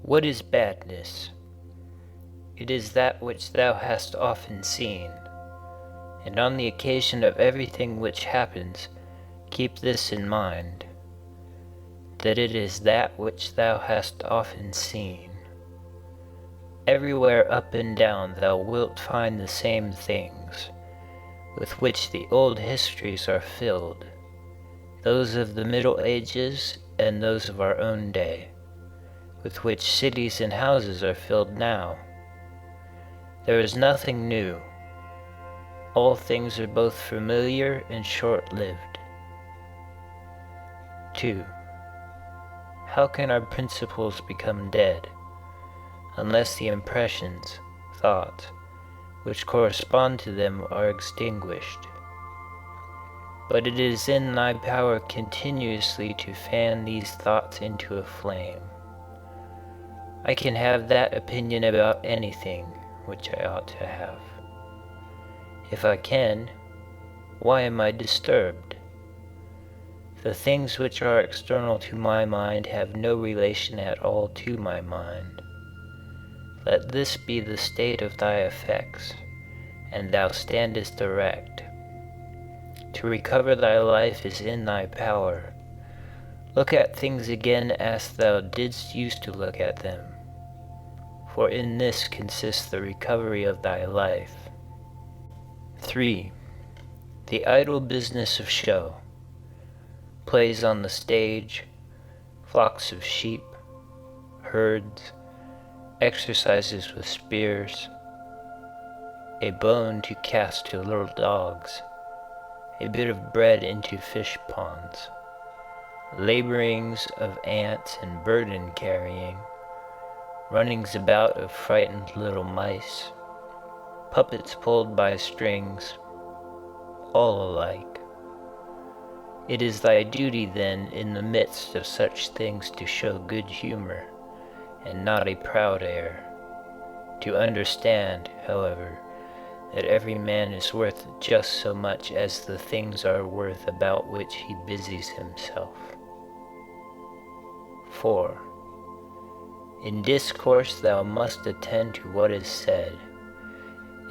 What is badness? It is that which thou hast often seen, and on the occasion of everything which happens, keep this in mind, that it is that which thou hast often seen. Everywhere up and down thou wilt find the same things, with which the old histories are filled, those of the Middle Ages and those of our own day, with which cities and houses are filled now. There is nothing new. All things are both familiar and short-lived. 2. How can our principles become dead, unless the impressions, thoughts, which correspond to them are extinguished? But it is in thy power continuously to fan these thoughts into a flame. I can have that opinion about anything which I ought to have. If I can, why am I disturbed? The things which are external to my mind have no relation at all to my mind. Let this be the state of thy effects, and thou standest erect. To recover thy life is in thy power. Look at things again as thou didst used to look at them, for in this consists the recovery of thy life. 3. The idle business of show, plays on the stage, flocks of sheep, herds, exercises with spears, a bone to cast to little dogs, a bit of bread into fish ponds, laborings of ants and burden carrying, runnings about of frightened little mice, puppets pulled by strings, all alike. It is thy duty then in the midst of such things to show good humor, and not a proud air, to understand, however, that every man is worth just so much as the things are worth about which he busies himself. 4. In discourse thou must attend to what is said,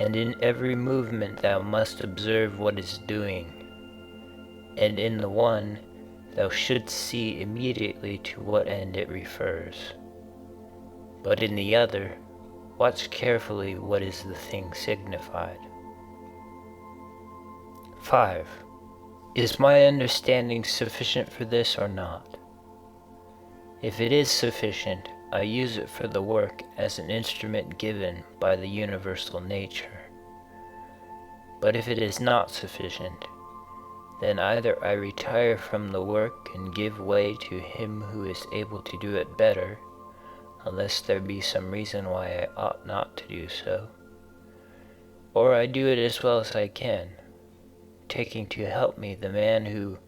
and in every movement thou must observe what is doing, and in the one thou shouldst see immediately to what end it refers, but in the other watch carefully what is the thing signified. 5. Is my understanding sufficient for this or not? If it is sufficient, I use it for the work as an instrument given by the universal nature. But if it is not sufficient, then either I retire from the work and give way to him who is able to do it better, unless there be some reason why I ought not to do so, or I do it as well as I can, taking to help me the man who,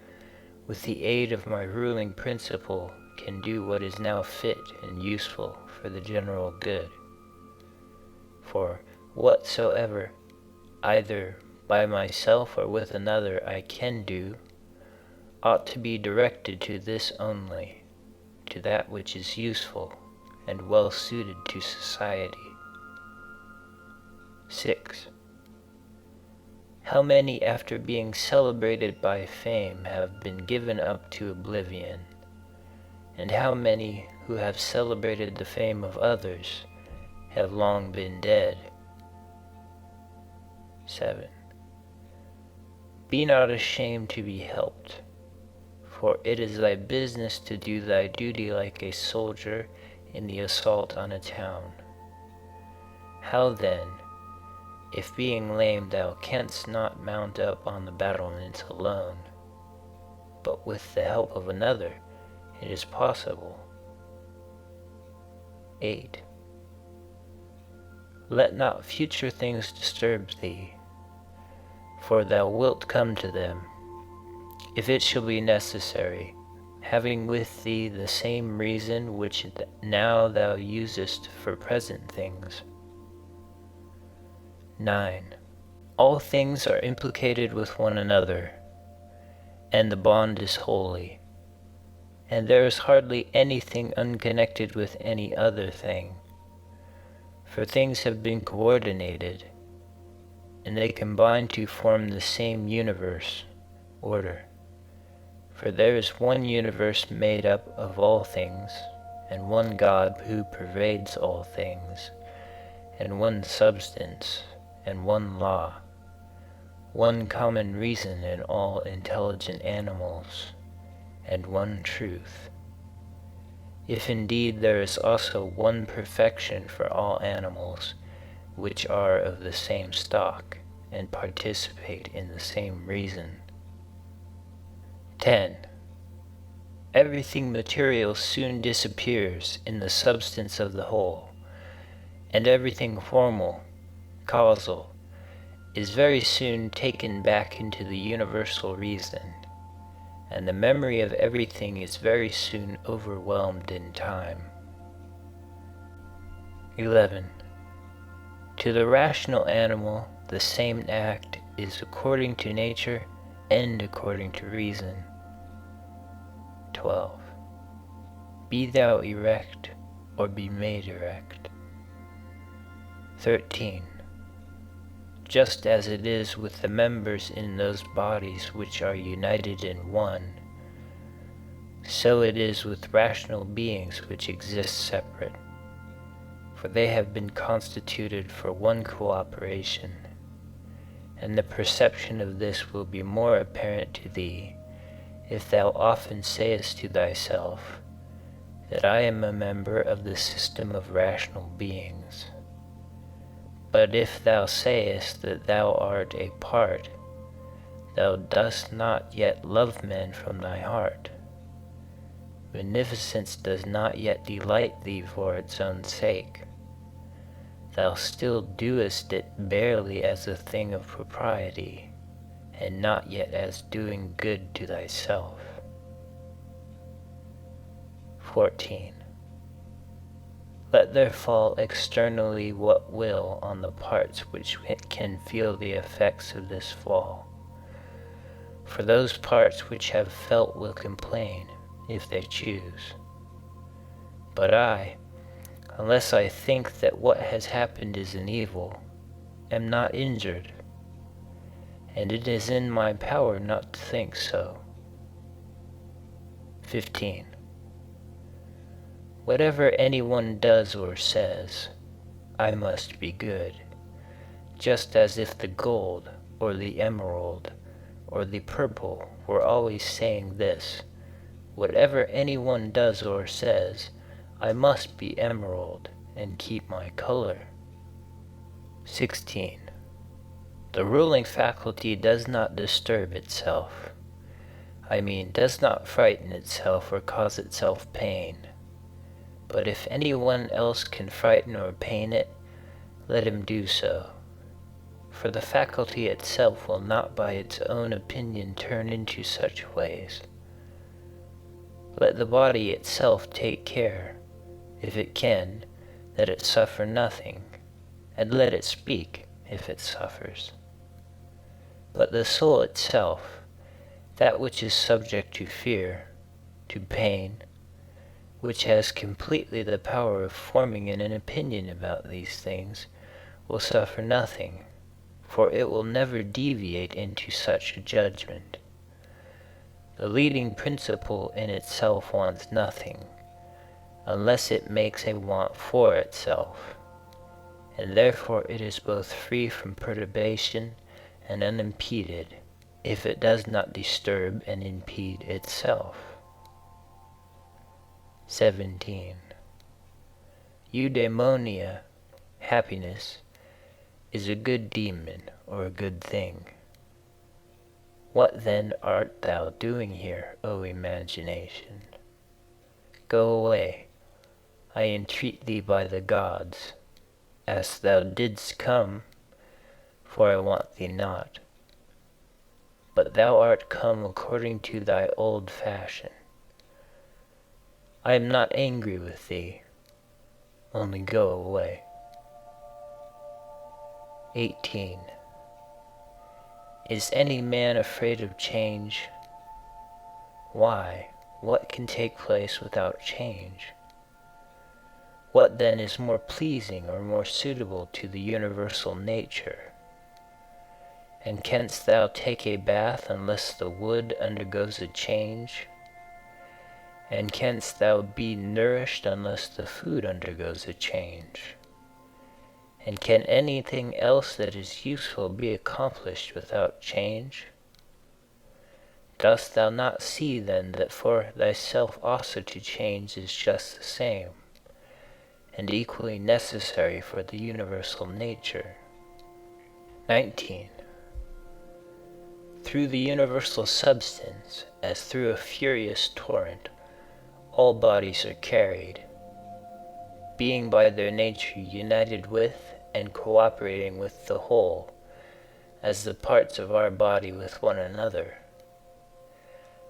with the aid of my ruling principle, can do what is now fit and useful for the general good. For whatsoever, either by myself or with another, I can do, ought to be directed to this only, to that which is useful and well suited to society. 6. How many, after being celebrated by fame, have been given up to oblivion, and how many, who have celebrated the fame of others, have long been dead? 7. Be not ashamed to be helped, for it is thy business to do thy duty like a soldier in the assault on a town. How then, if being lame thou canst not mount up on the battlements alone, but with the help of another, it is possible. 8. Let not future things disturb thee, for thou wilt come to them, if it shall be necessary, having with thee the same reason which now thou usest for present things. 9. All things are implicated with one another, and the bond is holy. and there is hardly anything unconnected with any other thing, for things have been coordinated, and they combine to form the same universe, order. For there is one universe made up of all things, and one God who pervades all things, and one substance, and one law, one common reason in all intelligent animals, and one truth. If indeed there is also one perfection for all animals, which are of the same stock, and participate in the same reason. 10. Everything material soon disappears in the substance of the whole, and everything formal, causal, is very soon taken back into the universal reason, and the memory of everything is very soon overwhelmed in time. 11. To the rational animal, the same act is according to nature and according to reason. 12. Be thou erect, or be made erect. 13. Just as it is with the members in those bodies which are united in one, so it is with rational beings which exist separate, for they have been constituted for one cooperation, and the perception of this will be more apparent to thee, if thou often sayest to thyself, that I am a member of the system of rational beings. But if thou sayest that thou art a part, thou dost not yet love men from thy heart. Beneficence does not yet delight thee for its own sake. Thou still doest it barely as a thing of propriety, and not yet as doing good to thyself. 14. Let there fall externally what will on the parts which can feel the effects of this fall. For those parts which have felt will complain, if they choose. But I, unless I think that what has happened is an evil, am not injured, and it is in my power not to think so. 15. Whatever anyone does or says, I must be good, just as if the gold, or the emerald, or the purple were always saying this, whatever anyone does or says, I must be emerald and keep my color. 16. The ruling faculty does not disturb itself. Does not frighten itself or cause itself pain. But if anyone else can frighten or pain it, let him do so. For the faculty itself will not by its own opinion turn into such ways. Let the body itself take care, if it can, that it suffer nothing, and let it speak, if it suffers. But the soul itself, that which is subject to fear, to pain, which has completely the power of forming an opinion about these things, will suffer nothing, for it will never deviate into such a judgment. The leading principle in itself wants nothing, unless it makes a want for itself, and therefore it is both free from perturbation and unimpeded, if it does not disturb and impede itself. 17. Eudaimonia, happiness, is a good demon or a good thing. What then art thou doing here, O imagination? Go away, I entreat thee by the gods, as thou didst come, for I want thee not. But thou art come according to thy old fashion. I am not angry with thee, only go away. 18. Is any man afraid of change? Why, what can take place without change? What then is more pleasing or more suitable to the universal nature? And canst thou take a bath unless the wood undergoes a change? And canst thou be nourished unless the food undergoes a change? And can anything else that is useful be accomplished without change? Dost thou not see then that for thyself also to change is just the same, and equally necessary for the universal nature? 19. Through the universal substance, as through a furious torrent, all bodies are carried, being by their nature united with and cooperating with the whole, as the parts of our body with one another.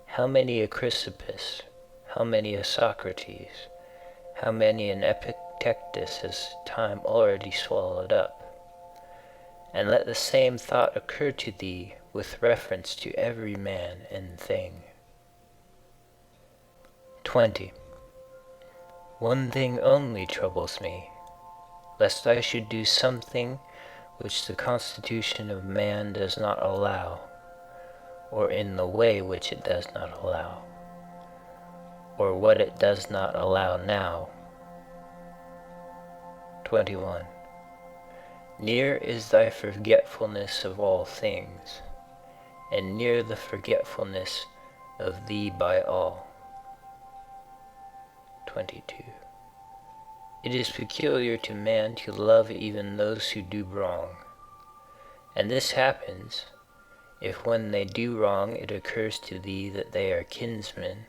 How many a Chrysippus, how many a Socrates, how many an Epictetus has time already swallowed up? And let the same thought occur to thee with reference to every man and thing. 20. One thing only troubles me, lest I should do something which the constitution of man does not allow, or in the way which it does not allow, or what it does not allow now. 21. Near is thy forgetfulness of all things, and near the forgetfulness of thee by all. 22. It is peculiar to man to love even those who do wrong, and this happens if when they do wrong it occurs to thee that they are kinsmen,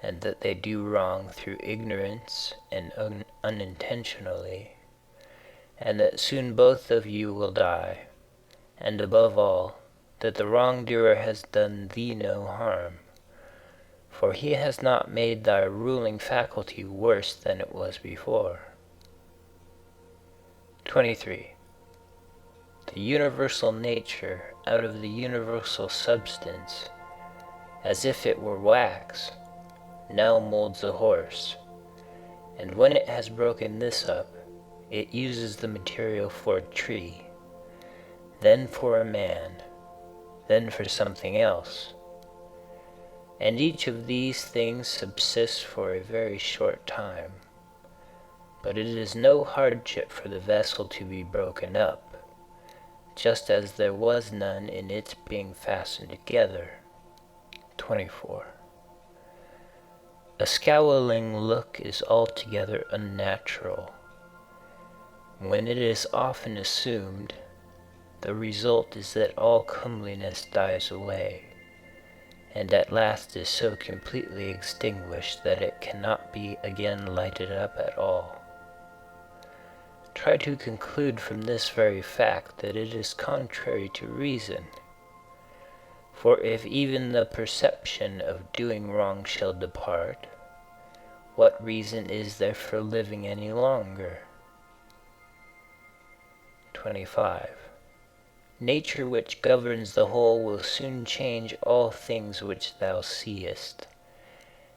and that they do wrong through ignorance and unintentionally, and that soon both of you will die, and above all, that the wrongdoer has done thee no harm, for he has not made thy ruling faculty worse than it was before. 23. The universal nature out of the universal substance, as if it were wax, now molds a horse, and when it has broken this up, it uses the material for a tree, then for a man, then for something else. And each of these things subsists for a very short time, but it is no hardship for the vessel to be broken up, just as there was none in its being fastened together. 24. A scowling look is altogether unnatural. When it is often assumed, the result is that all comeliness dies away, and at last is so completely extinguished that it cannot be again lighted up at all. Try to conclude from this very fact that it is contrary to reason. For if even the perception of doing wrong shall depart, what reason is there for living any longer? 25. Nature which governs the whole will soon change all things which thou seest,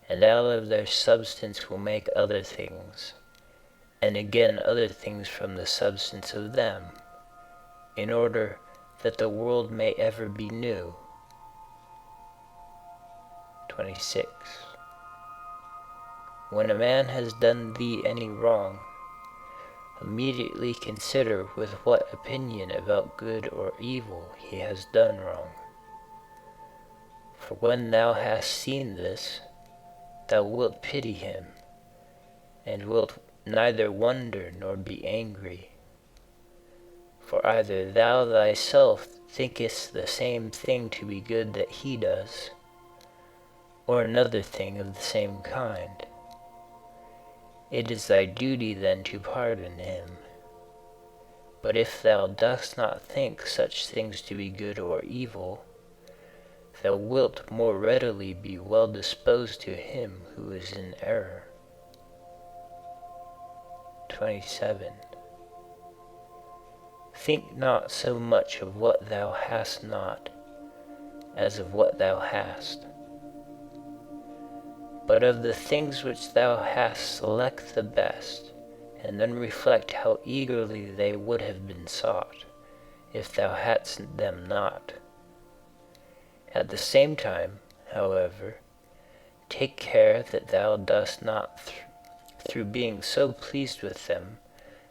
and out of their substance will make other things, and again other things from the substance of them, in order that the world may ever be new. 26. When a man has done thee any wrong, immediately consider with what opinion about good or evil he has done wrong. For when thou hast seen this, thou wilt pity him, and wilt neither wonder nor be angry. For either thou thyself thinkest the same thing to be good that he does, or another thing of the same kind. It is thy duty then to pardon him. But if thou dost not think such things to be good or evil, thou wilt more readily be well disposed to him who is in error. 27. Think not so much of what thou hast not, as of what thou hast. but of the things which thou hast select the best, and then reflect how eagerly they would have been sought, if thou hadst them not. At the same time, however, take care that thou dost not, through being so pleased with them,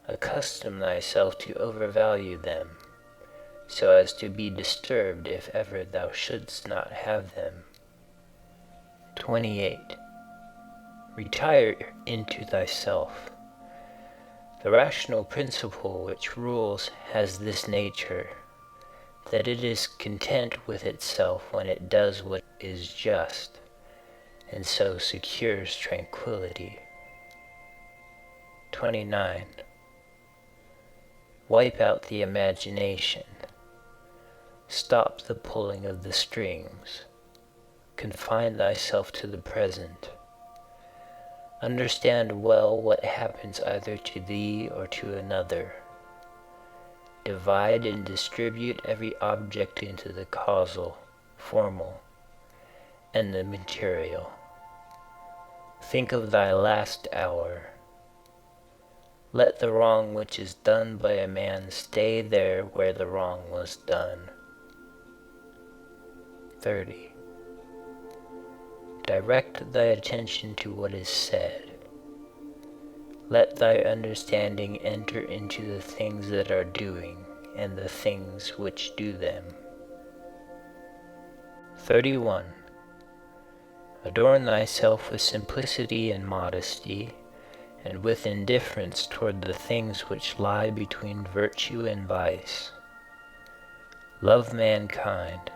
accustom thyself to overvalue them, so as to be disturbed if ever thou shouldst not have them. 28. Retire into thyself. The rational principle which rules has this nature, that it is content with itself when it does what is just, and so secures tranquility. 29. Wipe out the imagination. Stop the pulling of the strings. Confine thyself to the present. Understand well what happens either to thee or to another. Divide and distribute every object into the causal, formal, and the material. Think of thy last hour. Let the wrong which is done by a man stay there where the wrong was done. 30. Direct thy attention to what is said. Let thy understanding enter into the things that are doing, and the things which do them. 31. Adorn thyself with simplicity and modesty, and with indifference toward the things which lie between virtue and vice. Love mankind.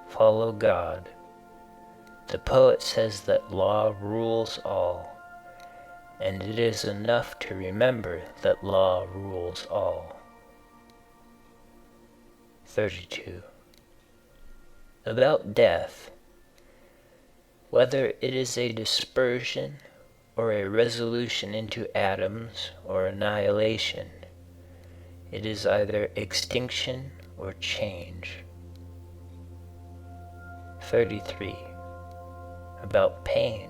Follow God. The poet says that law rules all, and it is enough to remember that law rules all. 32. About death. Whether it is a dispersion or a resolution into atoms or annihilation, it is either extinction or change. 33. About pain.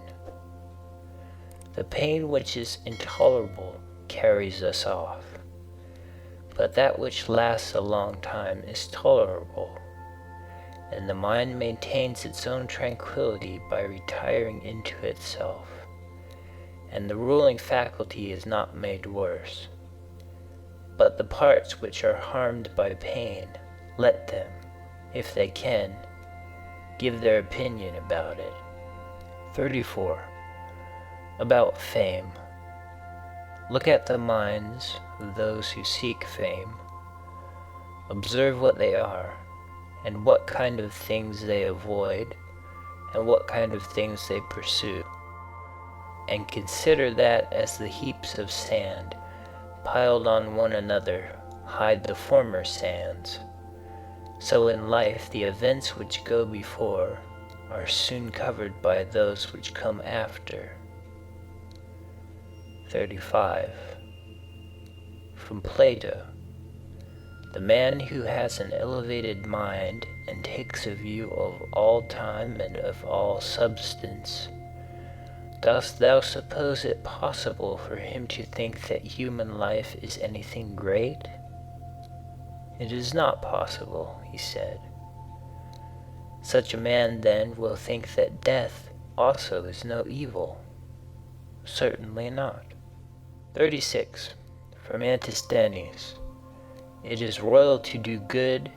The pain which is intolerable carries us off, but that which lasts a long time is tolerable, and the mind maintains its own tranquility by retiring into itself, and the ruling faculty is not made worse. But the parts which are harmed by pain, let them, if they can, give their opinion about it. 34. About fame. Look at the minds of those who seek fame. Observe what they are, and what kind of things they avoid, and what kind of things they pursue. And consider that as the heaps of sand, piled on one another, hide the former sands. So in life the events which go before are soon covered by those which come after. 35. From Plato. The man who has an elevated mind and takes a view of all time and of all substance, dost thou suppose it possible for him to think that human life is anything great? It is not possible, he said. Such a man then will think that death also is no evil. Certainly not. 36. From Antisthenes. It is royal to do good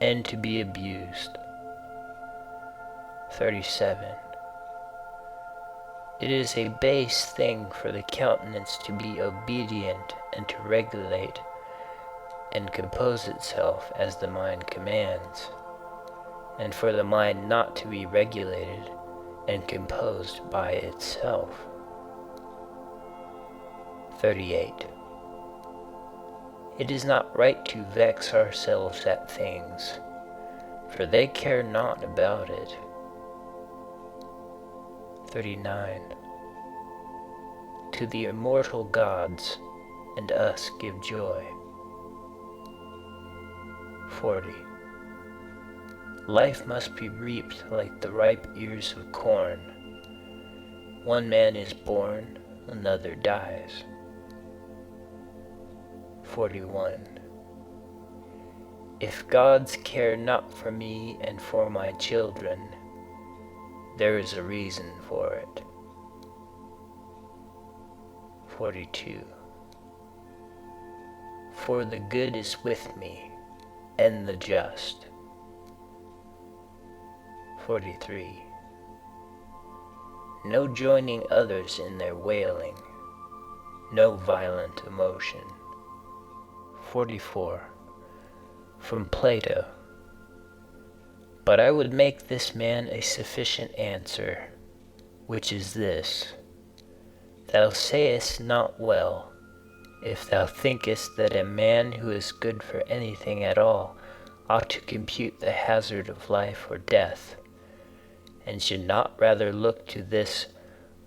and to be abused. 37. It is a base thing for the countenance to be obedient and to regulate and compose itself as the mind commands, and for the mind not to be regulated and composed by itself. 38. It is not right to vex ourselves at things, for they care not about it. 39. To the immortal gods and us give joy. 40. Life must be reaped like the ripe ears of corn, One man is born, another dies. 41. If gods care not for me and for my children, there is a reason for it. 42. For the good is with me, and the just. 43. No joining others in their wailing, no violent emotion. 44. From Plato. But I would make this man a sufficient answer, which is this: Thou sayest not well, if thou thinkest that a man who is good for anything at all ought to compute the hazard of life or death, and should not rather look to this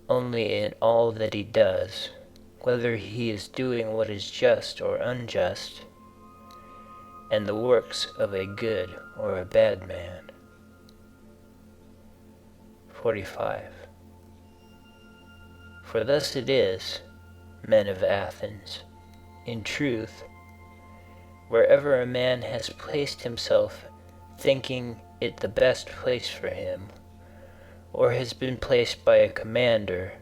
only in all that he does, whether he is doing what is just or unjust, and the works of a good or a bad man. 45. For thus it is, men of Athens, in truth, wherever a man has placed himself thinking it the best place for him, or has been placed by a commander,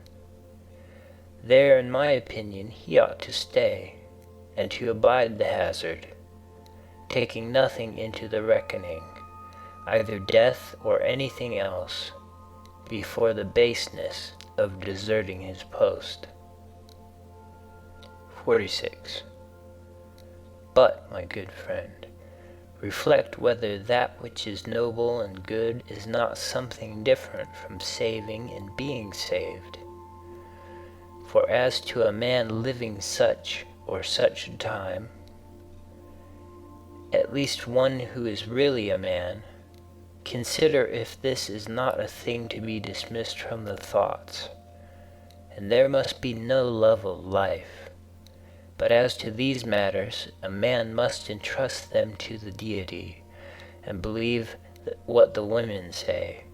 there, in my opinion, he ought to stay, and to abide the hazard, taking nothing into the reckoning, either death or anything else, before the baseness of deserting his post. 46. But, my good friend, reflect whether that which is noble and good is not something different from saving and being saved. For as to a man living such or such a time, at least one who is really a man, consider if this is not a thing to be dismissed from the thoughts, and there must be no love of life. But as to these matters, a man must entrust them to the deity, and believe what the women say,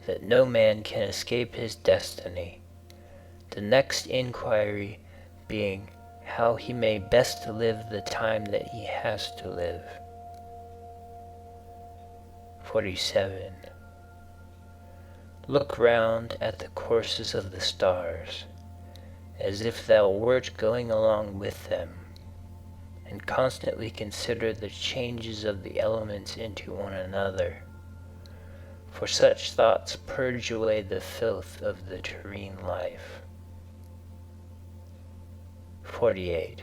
that no man can escape his destiny, the next inquiry being how he may best live the time that he has to live. 47. Look round at the courses of the stars, as if thou wert going along with them, and constantly consider the changes of the elements into one another, for such thoughts purge away the filth of the terrene life. 48.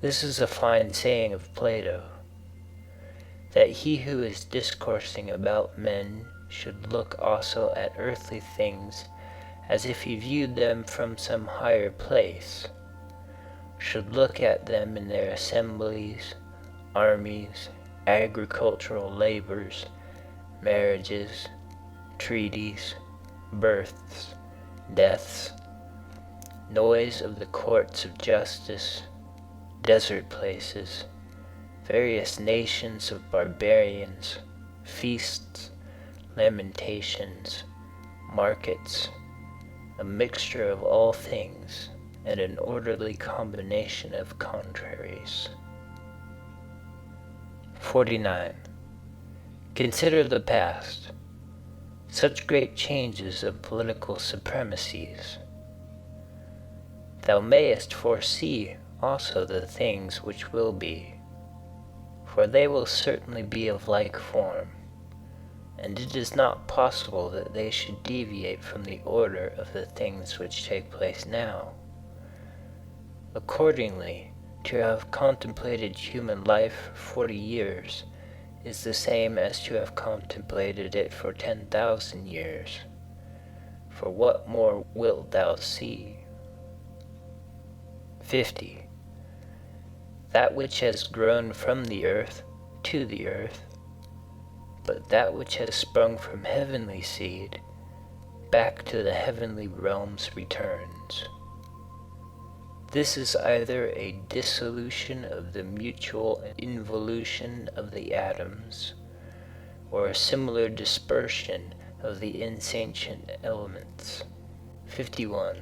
This is a fine saying of Plato, that he who is discoursing about men should look also at earthly things as if he viewed them from some higher place, should look at them in their assemblies, armies, agricultural labors, marriages, treaties, births, deaths, noise of the courts of justice, desert places, various nations of barbarians, feasts, lamentations, markets, a mixture of all things, and an orderly combination of contraries. 49. Consider the past, such great changes of political supremacies. Thou mayest foresee also the things which will be, for they will certainly be of like form, and it is not possible that they should deviate from the order of the things which take place now. Accordingly, to have contemplated human life for 40 years is the same as to have contemplated it for 10,000 years. For what more wilt thou see? 50. That which has grown from the earth to the earth, but that which has sprung from heavenly seed back to the heavenly realms returns. This is either a dissolution of the mutual involution of the atoms, or a similar dispersion of the insentient elements. 51.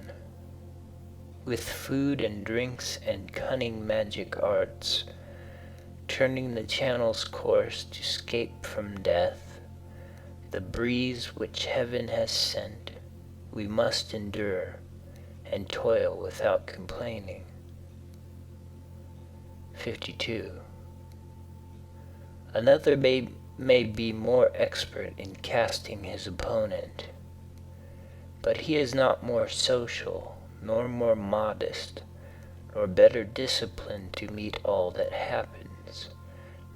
With food and drinks and cunning magic arts, turning the channel's course to scape from death, the breeze which heaven has sent, we must endure and toil without complaining. 52. Another may be more expert in casting his opponent, but he is not more social, nor more modest, nor better disciplined to meet all that happens,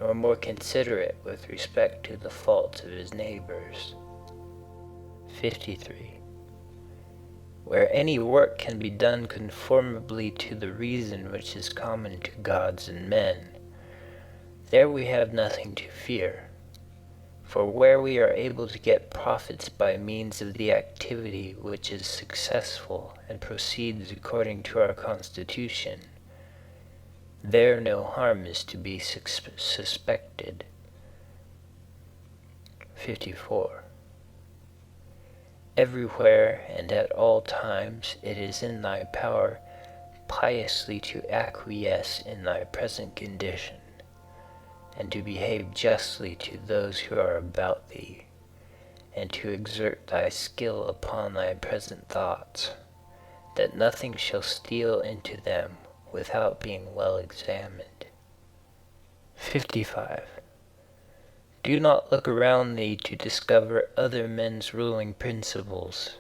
nor more considerate with respect to the faults of his neighbors. 53. Where any work can be done conformably to the reason which is common to gods and men, there we have nothing to fear. For where we are able to get profits by means of the activity which is successful and proceeds according to our constitution, there no harm is to be suspected. 54. Everywhere and at all times it is in thy power piously to acquiesce in thy present condition, and to behave justly to those who are about thee, and to exert thy skill upon thy present thoughts, that nothing shall steal into them without being well examined. 55. Do not look around thee to discover other men's ruling principles,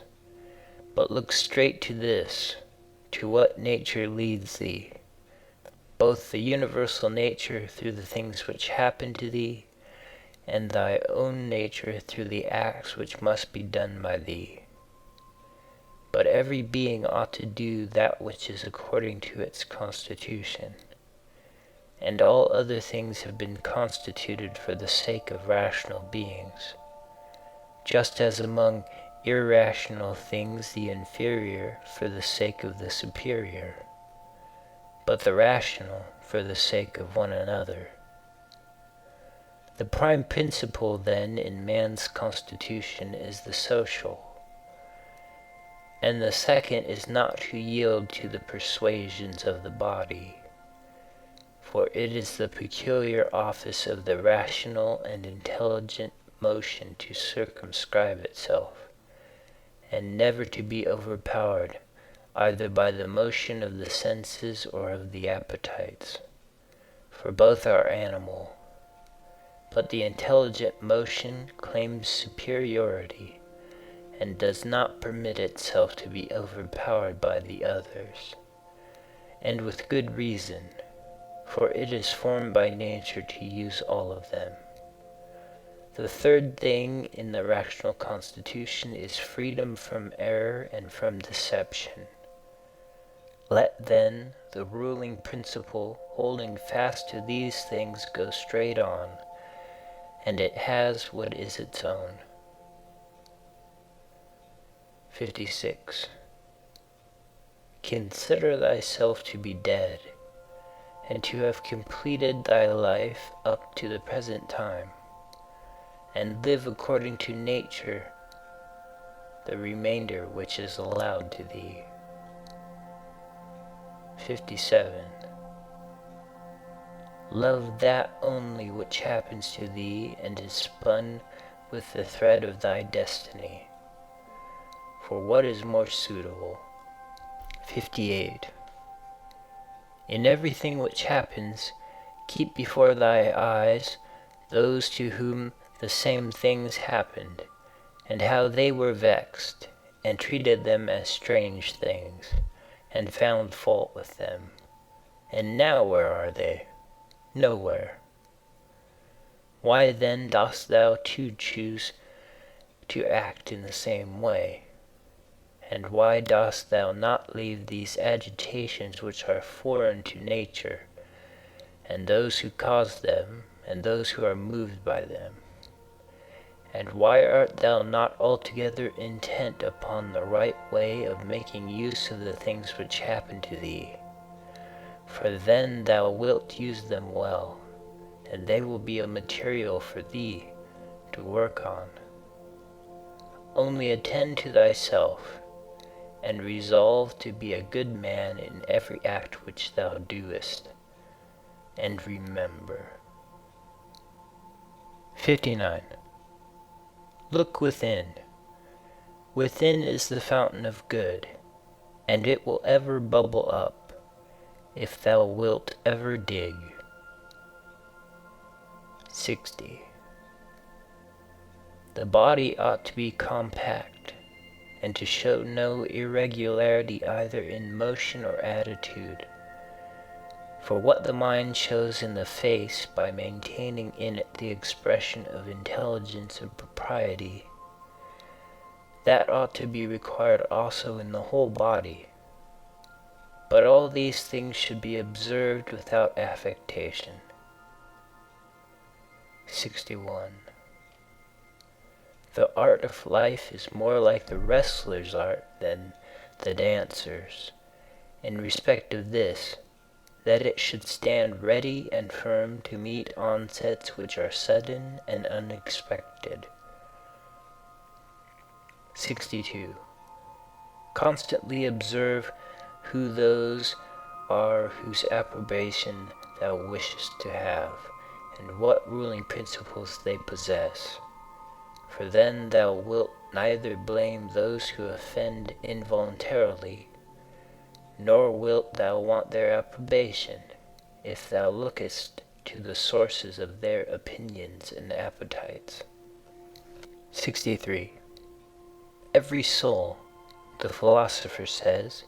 but look straight to this, to what nature leads thee, both the universal nature through the things which happen to thee, and thy own nature through the acts which must be done by thee. But every being ought to do that which is according to its constitution, and all other things have been constituted for the sake of rational beings, just as among irrational things the inferior for the sake of the superior, but the rational for the sake of one another. The prime principle, then, in man's constitution is the social, and the second is not to yield to the persuasions of the body, for it is the peculiar office of the rational and intelligent motion to circumscribe itself, and never to be overpowered either by the motion of the senses or of the appetites, for both are animal. But the intelligent motion claims superiority, and does not permit itself to be overpowered by the others, and with good reason, for it is formed by nature to use all of them. The third thing in the rational constitution is freedom from error and from deception. Let then the ruling principle, holding fast to these things, go straight on, and it has what is its own. 56. Consider thyself to be dead, and to have completed thy life up to the present time, and live according to nature the remainder which is allowed to thee. 57. Love that only which happens to thee and is spun with the thread of thy destiny, for what is more suitable? 58. In everything which happens, keep before thy eyes those to whom the same things happened, and how they were vexed, and treated them as strange things, and found fault with them. And now where are they? Nowhere. Why then dost thou too choose to act in the same way? And why dost thou not leave these agitations which are foreign to nature, and those who cause them, and those who are moved by them? And why art thou not altogether intent upon the right way of making use of the things which happen to thee? For then thou wilt use them well, and they will be a material for thee to work on. Only attend to thyself, and resolve to be a good man in every act which thou doest. And remember. 59. Look within. Within is the fountain of good, and it will ever bubble up, if thou wilt ever dig. 60. The body ought to be compact, and to show no irregularity either in motion or attitude. For what the mind shows in the face by maintaining in it the expression of intelligence and propriety, that ought to be required also in the whole body. But all these things should be observed without affectation. 61. The art of life is more like the wrestler's art than the dancer's, in respect of this, that it should stand ready and firm to meet onsets which are sudden and unexpected. 62. Constantly observe who those are whose approbation thou wishest to have, and what ruling principles they possess. For then thou wilt neither blame those who offend involuntarily, nor wilt thou want their approbation, if thou lookest to the sources of their opinions and appetites. 63. Every soul, the philosopher says,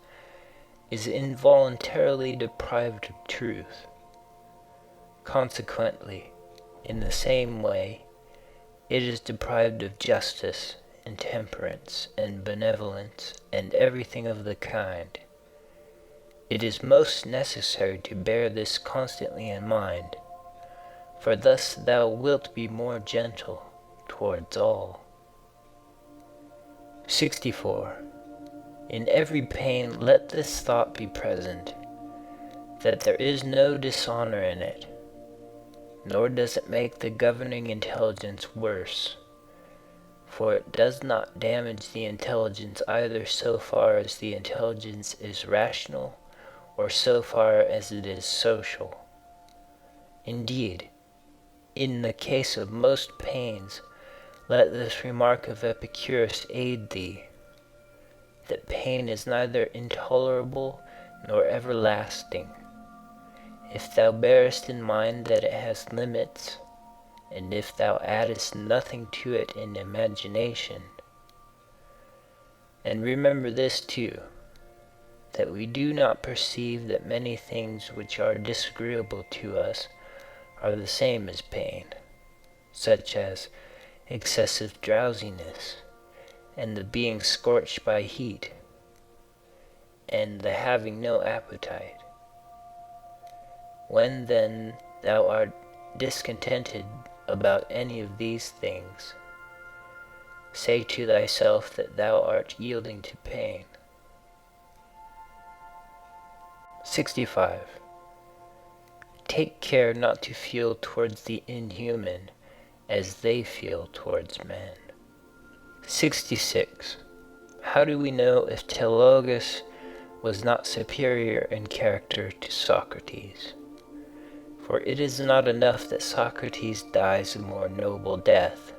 is involuntarily deprived of truth. Consequently, in the same way, it is deprived of justice and temperance and benevolence and everything of the kind. It is most necessary to bear this constantly in mind, for thus thou wilt be more gentle towards all. 64. In every pain let this thought be present, that there is no dishonor in it, nor does it make the governing intelligence worse, for it does not damage the intelligence either so far as the intelligence is rational or so far as it is social. Indeed, in the case of most pains, let this remark of Epicurus aid thee, that pain is neither intolerable nor everlasting, if thou bearest in mind that it has limits, and if thou addest nothing to it in imagination. And remember this too, that we do not perceive that many things which are disagreeable to us are the same as pain, such as excessive drowsiness, and the being scorched by heat, and the having no appetite. When then thou art discontented about any of these things, say to thyself that thou art yielding to pain. 65. Take care not to feel towards the inhuman as they feel towards men. 66. How do we know if Teleologus was not superior in character to Socrates? For it is not enough that Socrates dies a more noble death,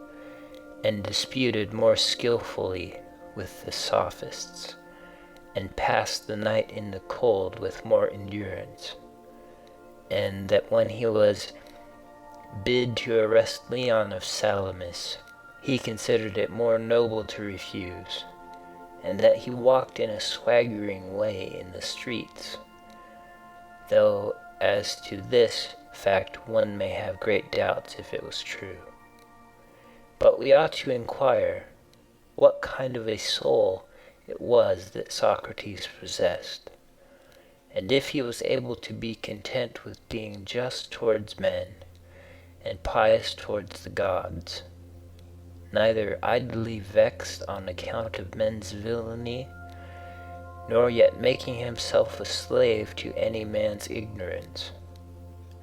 and disputed more skillfully with the sophists, and passed the night in the cold with more endurance, and that when he was bid to arrest Leon of Salamis, he considered it more noble to refuse, and that he walked in a swaggering way in the streets, though as to this fact one may have great doubts if it was true. But we ought to inquire what kind of a soul it was that Socrates possessed, and if he was able to be content with being just towards men and pious towards the gods, neither idly vexed on account of men's villainy, nor yet making himself a slave to any man's ignorance,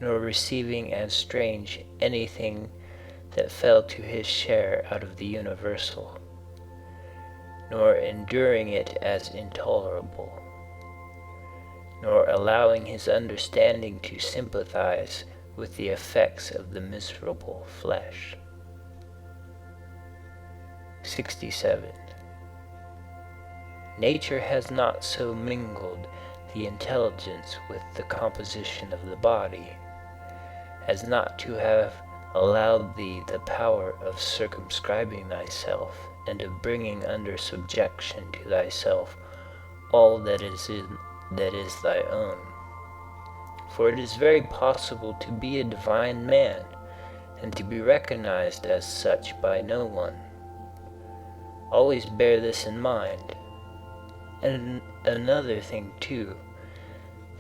nor receiving as strange anything that fell to his share out of the universal, nor enduring it as intolerable, nor allowing his understanding to sympathize with the effects of the miserable flesh. 67. Nature has not so mingled the intelligence with the composition of the body, as not to have allowed thee the power of circumscribing thyself, and of bringing under subjection to thyself all that is thy own. For it is very possible to be a divine man, and to be recognized as such by no one. Always bear this in mind. And another thing too,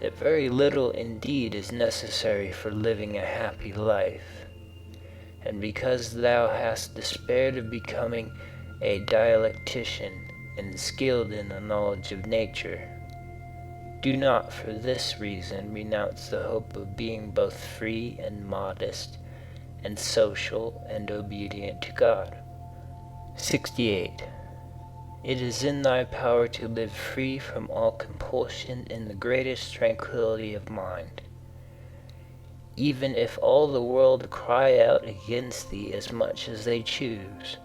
that very little indeed is necessary for living a happy life. And because thou hast despaired of becoming a dialectician and skilled in the knowledge of nature, do not for this reason renounce the hope of being both free and modest, and social and obedient to God. 68. It is in thy power to live free from all compulsion in the greatest tranquility of mind. Even if all the world cry out against thee as much as they choose,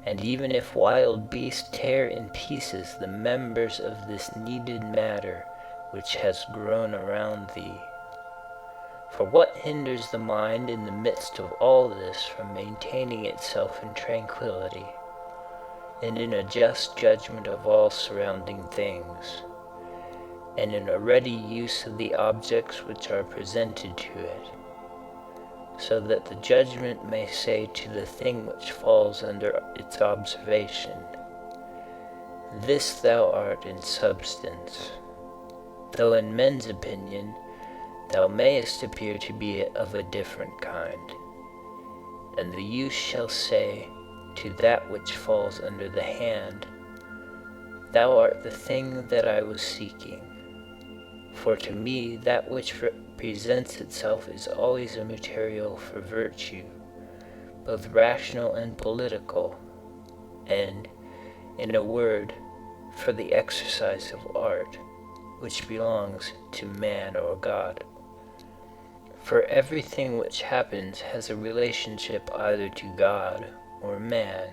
and even if wild beasts tear in pieces the members of this kneaded matter which has grown around thee. For what hinders the mind in the midst of all this from maintaining itself in tranquility, and in a just judgment of all surrounding things, and in a ready use of the objects which are presented to it, so that the judgment may say to the thing which falls under its observation, this thou art in substance, though in men's opinion thou mayest appear to be of a different kind. And the youth shall say to that which falls under the hand, thou art the thing that I was seeking. For to me that which presents itself is always a material for virtue, both rational and political, and, in a word, for the exercise of art, which belongs to man or God. For everything which happens has a relationship either to God or man,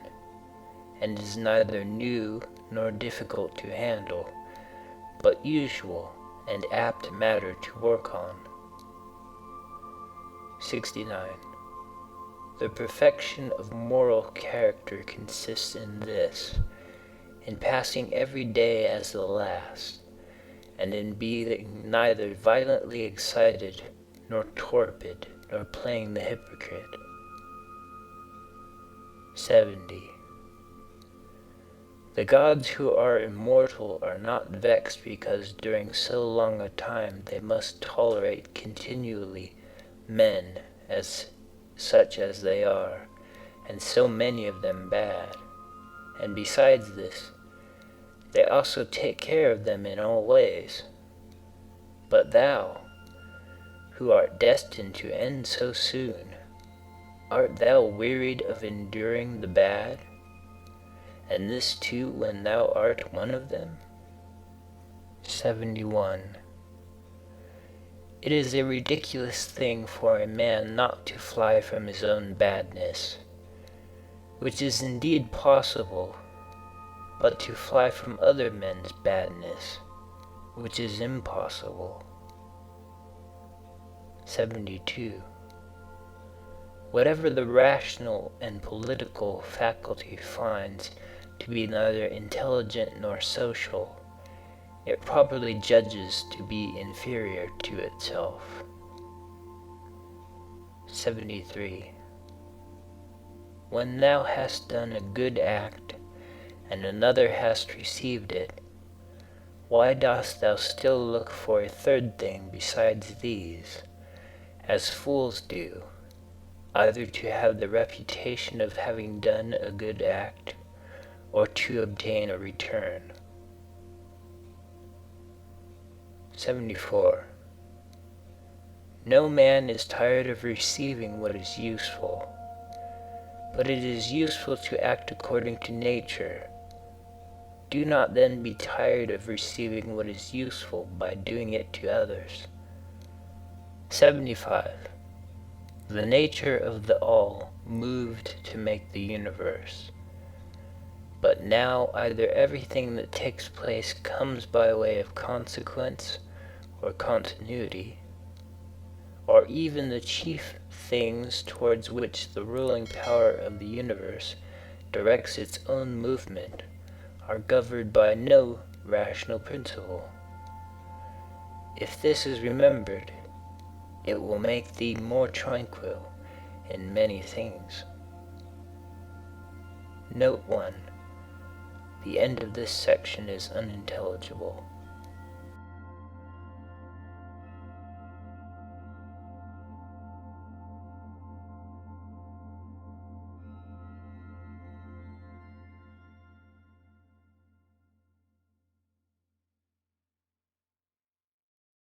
and is neither new nor difficult to handle, but usual and apt matter to work on. 69. The perfection of moral character consists in this, in passing every day as the last, and in being neither violently excited nor torpid, nor playing the hypocrite. 70. The gods who are immortal are not vexed because during so long a time they must tolerate continually men as such as they are, and so many of them bad. And besides this, they also take care of them in all ways. But thou, who art destined to end so soon, art thou wearied of enduring the bad? And this too when thou art one of them? 71. It is a ridiculous thing for a man not to fly from his own badness, which is indeed possible, but to fly from other men's badness, which is impossible. 72. Whatever the rational and political faculty finds to be neither intelligent nor social, it properly judges to be inferior to itself. 73. When thou hast done a good act, and another hast received it, why dost thou still look for a third thing besides these, as fools do, either to have the reputation of having done a good act, or to obtain a return? 74. No man is tired of receiving what is useful, but it is useful to act according to nature, Do not then be tired of receiving what is useful by doing it to others. 75. The nature of the all moved to make the universe. But now either everything that takes place comes by way of consequence or continuity, or even the chief things towards which the ruling power of the universe directs its own movement are governed by no rational principle. If this is remembered, it will make thee more tranquil in many things. Note 1. The end of this section is unintelligible.